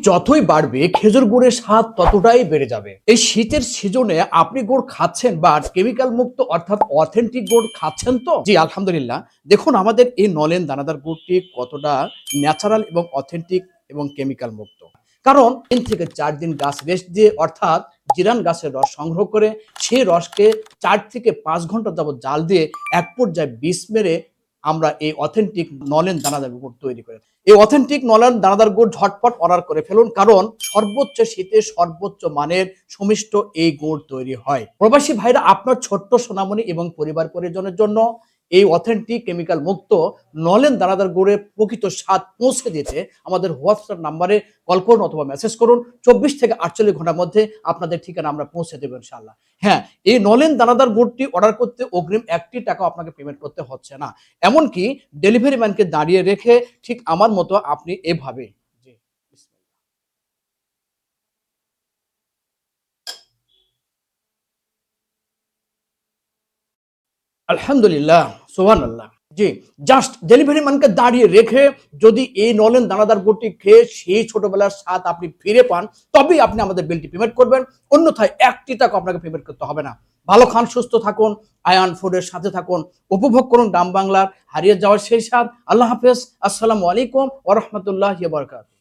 যতই বাড়বে খেজুর গুড়ের স্বাদ ততটাই বেড়ে যাবে। এই শীতের সিজনে আপনি গুড় খাচ্ছেন বা কেমিক্যাল মুক্ত অর্থাৎ অথেন্টিক গুড় খাচ্ছেন তো? জি আলহামদুলিল্লাহ। দেখুন আমাদের এই নলেন দানাদার গুড়টি কতটা ন্যাচারাল এবং অথেন্টিক এবং কেমিক্যাল মুক্ত। কারণ ৩ থেকে ৪ দিন গাছ রেস্ট দিয়ে অর্থাৎ জিরান গাছের রস সংগ্রহ করে সেই রসকে ৪ থেকে ৫ ঘন্টা যাবত জাল দিয়ে এক পর্যায়ে বিষ মেরে আমরা এই অথেন্টিক নলেন দানাদার গুড় তৈরি করে। এই অথেন্টিক নলেন দানাদার গুড় ঝটপট অর্ডার করে ফেলুন, কারণ সর্বোচ্চ শীতে সর্বোচ্চ মানের সুমিষ্ট এই গুড় তৈরি হয়। প্রবাসী ভাইরা আপনার ছোট্ট সোনামণি এবং পরিবার পরিজনের জন্য এই অথেন্টিক কেমিক্যাল মুক্ত নলেন দানাদার গুড়ের প্রকৃত স্বাদ পৌঁছে দিতে আমাদের হোয়াটসঅ্যাপ নাম্বারে কল করুন অথবা মেসেজ করুন। ২৪ থেকে ৪৮ ঘন্টার মধ্যে আপনাদের ঠিকানা আমরা পৌঁছে দেব ইনশাআল্লাহ। হ্যাঁ, এই নলেন দানাদার গুড়টি অর্ডার করতে অগ্রিম ১ টি টাকাও আপনাকে পেমেন্ট করতে হচ্ছে না। এমনকি ডেলিভারি ম্যানকে দাঁড়িয়ে রেখে ঠিক আমার মতো আপনি এভাবে জি, বিসমিল্লাহ। আলহামদুলিল্লাহ, সুবহানাল্লাহ। জি, জাস্ট ডেলিভারি ম্যানকে দাঁড়িয়ে রেখে যদি এই নলেন দানাদার গুড়টি খেয়ে সেই ছোটবেলার স্বাদ আপনি ফিরে পান, তবেই আপনি আমাদের বিলটি পেমেন্ট করবেন। অন্যথায় ১ টি টাকা আপনাকে পেমেন্ট করতে হবে না। ভালো খান, সুস্থ থাকুন, আয়ান ফুডের সাথে থাকুন। উপভোগ করুন গ্রাম বাংলার হারিয়ে যাওয়ার সেই স্বাদ। আল্লাহ হাফেজ। আসসালামু আলাইকুম ওয়া রাহমাতুল্লাহি ওয়া বারাকাতুহু।